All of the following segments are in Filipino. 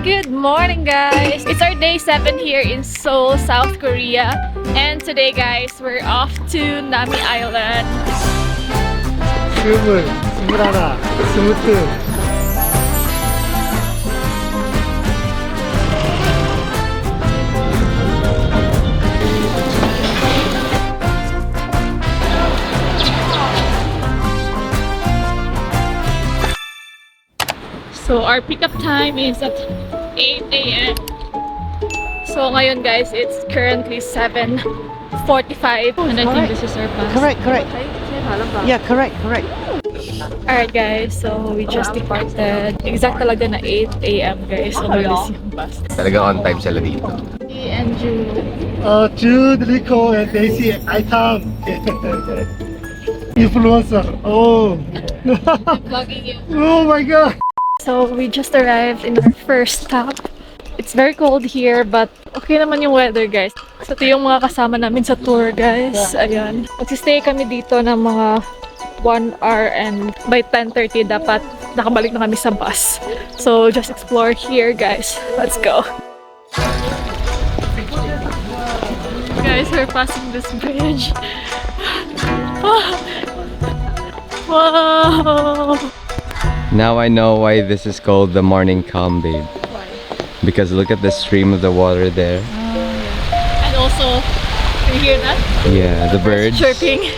Good morning, guys! It's our day 7 here in Seoul, South Korea. And today, guys, we're off to Nami Island. 20, 21, 22. So our pickup time is at 8 a.m. So ngayon, guys, it's currently 7:45 and I think this is our bus. Correct. Yeah, correct. Alright, guys, so we just departed. Exact talaga na 8 a.m. guys. So nalis yung bus. Talaga on time sila dito. And Jude. Jude, Rico, and Daisy, Itam. Influencer. Oh. Vlogging you. Oh my god. So we just arrived in our first stop. It's very cold here, but okay naman yung weather, guys. So ito yung mga kasama namin sa tour, guys. Ayan. Magsistay kami dito ng mga 1 hour and by 10:30 dapat nakabalik na kami sa bus. So just explore here, guys. Let's go. Guys, we're passing this bridge. Wow! Now I know why this is called the morning calm, babe. Why? Because look at the stream of the water there. And also, you hear that? Yeah, the birds. Chirping.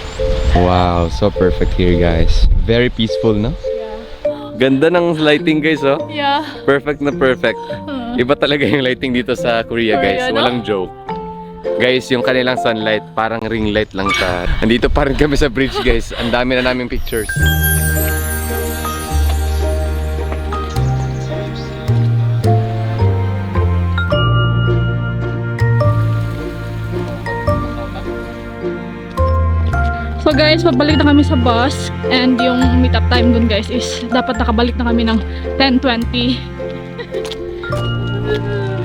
Wow, so perfect here, guys. Very peaceful, no? Yeah. Ganda ng lighting, guys, oh. Yeah. Perfect na perfect. Iba talaga yung lighting dito sa Korea, guys. Korea, no? Walang joke. Guys, yung kanilang sunlight, parang ring light lang siya. Nandito pa rin kami sa bridge, guys. Ang dami na naming pictures. So guys, pabalik na kami sa bus and yung meet up time dun, guys, is dapat nakabalik na kami ng 10:20.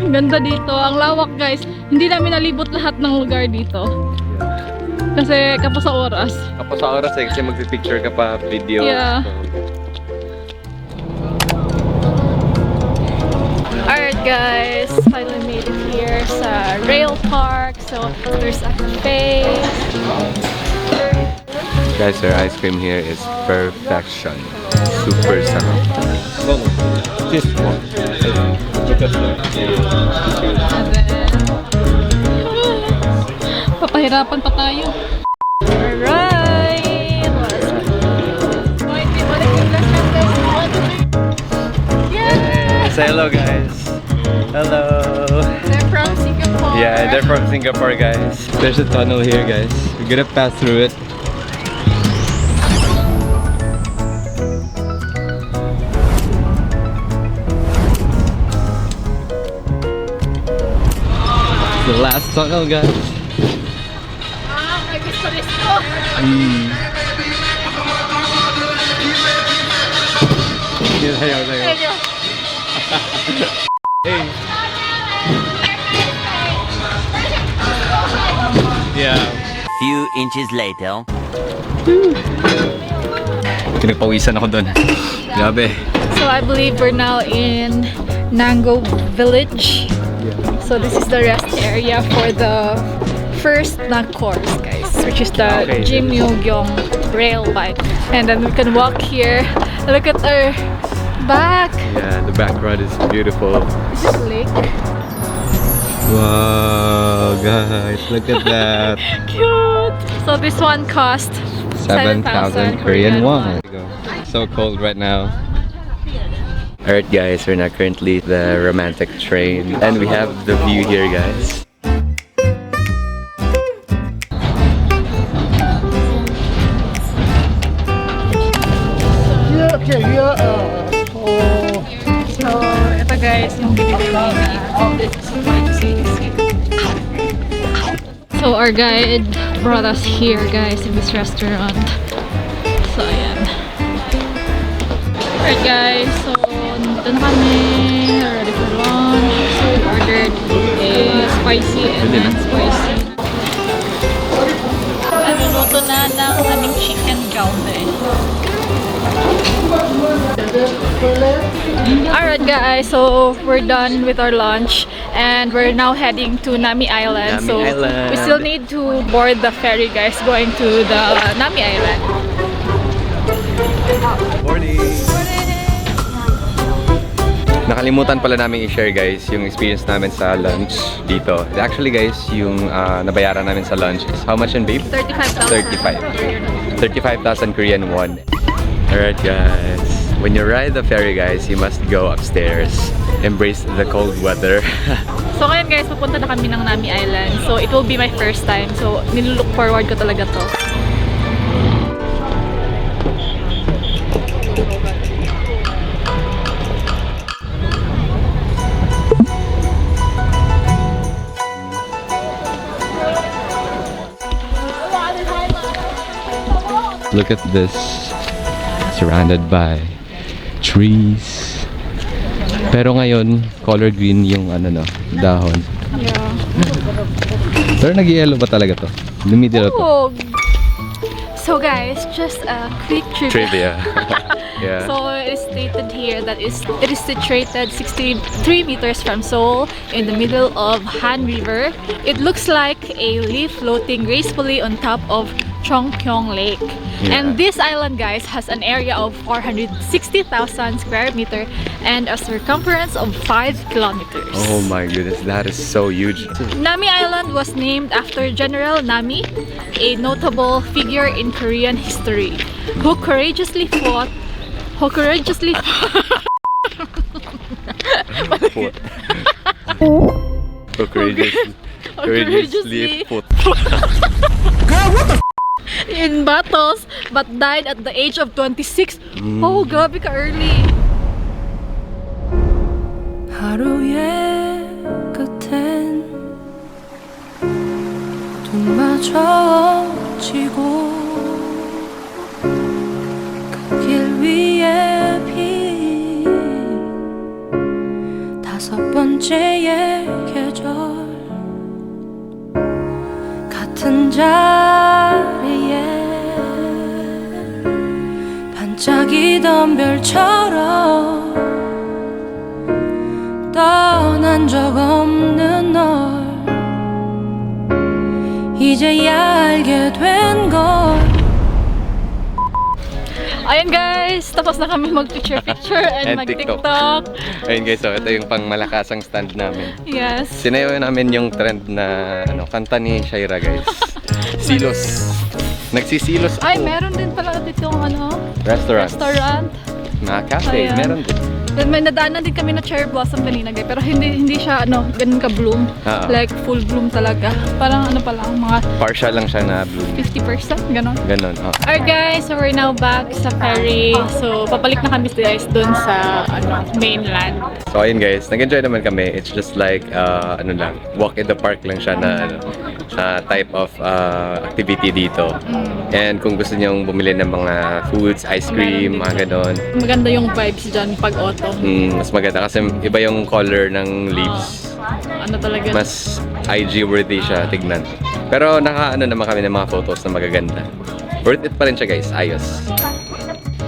Ganda dito, ang lawak, guys. Hindi namin nalibot lahat ng lugar dito. Kasi kapos sa oras. Kapos sa oras eh, kasi magpipicture ka pa, video. Yeah. Alright, guys, finally made it here sa Rail Park. So there's a cafe. Guys, our ice cream here is perfection. Super sarap. This one. Look at that. And then, papahirapan pa tayo. Alright! Yeah! Say hello, guys. Hello. They're from Singapore. Yeah, they're from Singapore, guys. There's a tunnel here, guys. We're gonna pass through it. The last tunnel, guys. May gusto resto. Hey. Yeah. Few inches later. Pinagpawisan ako doon. Grabe. So I believe we're now in Nango Village. So this is the rest area for the first na course, guys, which is the Jim Yogyong rail line. And then we can walk here. Look at our back. Yeah, the background is beautiful. Is this lake? Wow, guys, look at that. Cute. So this one cost 7,000 Korean won. So cold right now. Alright, guys, we're now currently the romantic train, and we have the view here, guys. Yeah, okay, yeah. So ito, guys, yung binibili na. So our guide brought us here, guys, in this restaurant. So ayan. Alright, guys, so nandito na kami, ready for lunch. So we ordered a spicy and non-spicy. Naluluto na ng aming chicken galde. Alright guys, so we're done with our lunch and we're now heading to Nami Island. Nami Island. We still need to board the ferry guys going to the Nami Island. Morning! Nakalimutan pala namin i-share guys yung experience namin sa lunch dito. Actually guys, yung nabayaran namin sa lunch is how much in babe? 35,000. 35,000 Korean won. Alright guys, when you ride the ferry guys, you must go upstairs. Embrace the cold weather. So ngayon guys, pupunta na kami ng Nami Island. So it will be my first time. So nilook forward ko talaga to. Look at this. Surrounded by trees. Pero ngayon, color green yung ano no, dahon. Yeah. Pero nag-yellow ba talaga to? Lumidilaw to. Oh. So guys, just a quick trivia. Yeah. So it is stated here that it is situated 63 meters from Seoul in the middle of Han River. It looks like a leaf floating gracefully on top of Chongkyong Lake. Yeah. And this island guys has an area of 460,000 square meter and a circumference of 5 kilometers. Oh my goodness, that is so huge. Nami Island was named after General Nami, a notable figure in Korean history, who courageously fought. So courageously fought. In battles, but died at the age of 26. Oh, grabe ka early. 하루의 끝엔 눈마저 지고 그 길 위에 핀 다섯 번째의 계절 같은 자리에 반짝이던 별처럼 떠난 적 없는 널 이제야 알게 된 걸. Ayan guys, tapos na kami mag-picture-picture and And mag-tiktok. Ayun guys, so ito yung pang malakasang stand namin. Yes. Sinayaw namin yung trend na kanta ni Shaira guys. Silos. Nagsisilos ako. Ay, meron din pala dito Restaurant. Mga cafe, Ayan. meron din. Then may nadaanan din kami na cherry blossom kanina guys, pero hindi siya ganun ka bloom. Oo. Like full bloom talaga. Parang pa lang mga Partial lang siya na bloom. 50% ganun. Ganon, oh. Alright guys, so we're now back sa ferry. So papalik na kami guys dun sa mainland. So ayun guys, nag-enjoy naman kami. It's just like walk in the park lang siya na type of activity dito. And kung gusto niyong bumili ng mga foods, ice cream, mga ganon, Maganda yung vibes dyan pag autumn. mas maganda kasi iba yung color ng leaves. Ano talaga? Mas IG worthy siya tignan. Pero naman kami ng mga photos na magaganda. Worth it pa rin siya guys, ayos.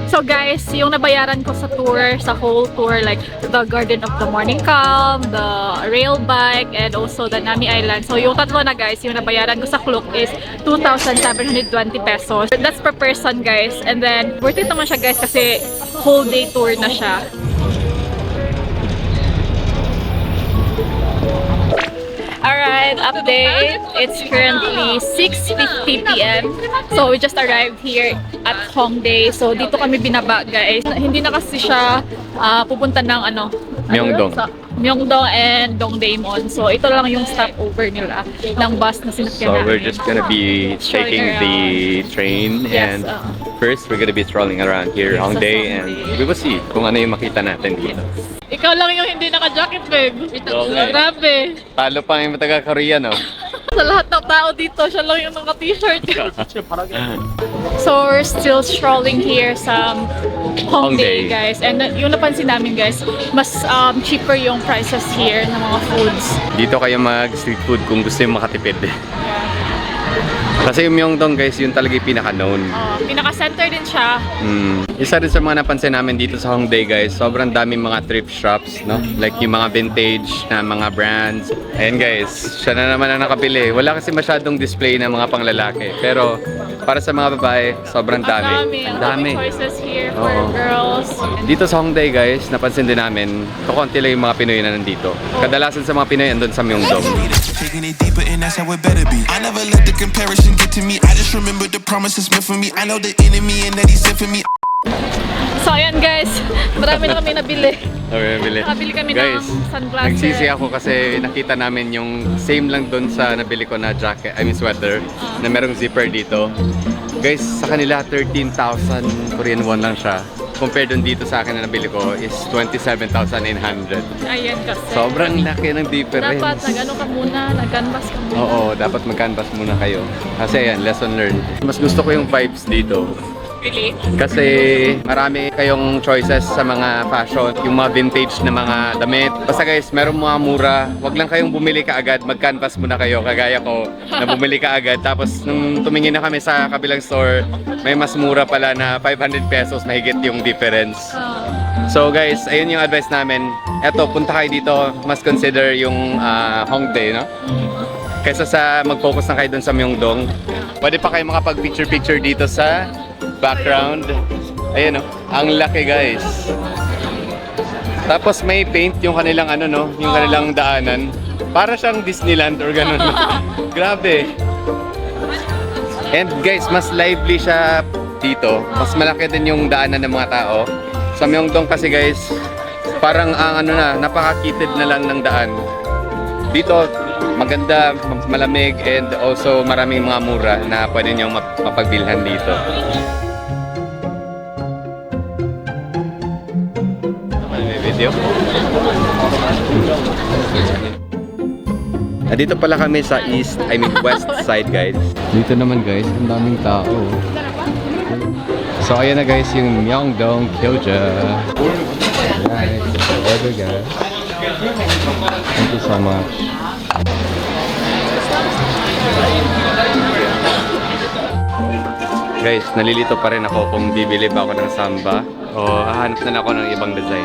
So guys, yung nabayaran ko sa tour, sa whole tour, like the Garden of the Morning Calm, the rail bike, and also the Nami Island. So yung tatlo na guys, yung nabayaran ko sa Klook is 2,720 pesos. That's per person guys. And then, worth it naman siya guys kasi whole day tour na siya. Alright, update. It's currently 6:50 p.m. So we just arrived here at Hongdae. So dito kami binaba guys. Hindi na kasi siya pupunta ng Myeongdong. Myeongdong and Dongdaemun. So ito lang yung stopover nila ng bus na sinakyan So namin. we're just gonna be taking the train Yes, and first we're gonna be strolling around here Hongdae and we will see kung ano yung makita natin dito. Ikaw lang yung hindi naka-jacket, babe. Okay. Grabe. Talo pa yung taga-Korea, no? Sa lahat ng tao dito, siya lang yung naka-t-shirt. So we're still strolling here sa Hongdae, Hongdae. guys. And yung napansin namin, guys, mas cheaper yung prices here ng mga foods. Dito kayo mag-street food kung gusto yung makatipid. Kasi yung Myeongdong guys, yun talaga yung pinaka-known. Pinaka-center din siya. Isa rin sa mga napansin namin dito sa Hongdae guys, sobrang daming mga thrift shops, no? Like yung mga vintage na mga brands. Ayan guys, siya na naman ang nakabili. Wala kasi masyadong display ng mga panglalaki. Pero para sa mga babae, sobrang dami. Ang dami choices here for Oo. girls. Dito sa Hongdae guys, napansin din namin, kukunti lang yung mga Pinoy na nandito. Kadalasan sa mga Pinoy andun sa Myeongdong. Taking it deeper and that's how it better be. I never let the comparison get to me. I just remember the promises meant for me. I know the enemy and that he sent for me. So ayan guys, marami na kami nabili. Okay, bili. Nakabili kami Guys, ng sunglasses. nagsisi ako kasi nakita namin yung same lang doon sa nabili ko na jacket, I mean sweater, na merong zipper dito. Guys, sa kanila 13,000 Korean won lang siya. Compare doon dito sa akin na nabili ko is 27,900. Ayan kasi. Sobrang laki ng difference. Dapat nag-ano ka muna, nag-canvas ka muna. Oo, dapat mag-canvas muna kayo. Kasi ayan, lesson learned. Mas gusto ko yung vibes dito. Really? Kasi marami kayong choices sa mga fashion, yung mga vintage na mga damit. Basta guys, meron mga mura. Wag lang kayong bumili kaagad, mag-canvas muna kayo. Kagaya ko, na bumili kaagad. Tapos nung tumingin na kami sa kabilang store, may mas mura pala na 500 pesos, mahigit yung difference. So guys, ayun yung advice namin. Eto, punta kayo dito, mas consider yung Hongdae, no? Kaysa sa mag-focus na kayo dun sa Myeongdong. Pwede pa kayo makapag-picture-picture dito sa background. Ayan o, ang laki guys. Tapos may paint yung kanilang ano no, yung kanilang daanan. Para siyang Disneyland or ganun. Grabe. And guys, mas lively siya dito. Mas malaki din yung daanan ng mga tao. Sa Myeongdong kasi guys, parang ang ano na, napakakitid na lang ng daan. Dito, maganda, malamig, and also maraming mga mura na pwede niyong mapagbilhan dito. May video? Dito pala kami sa west side guys. Dito naman guys, ang daming tao. So ayan na guys yung Myeongdong Gyoza. Alright, order guys. Thank you so much. Guys, nalilito pa rin ako kung bibili ba ako ng samba o hahanap na ako ng ibang design.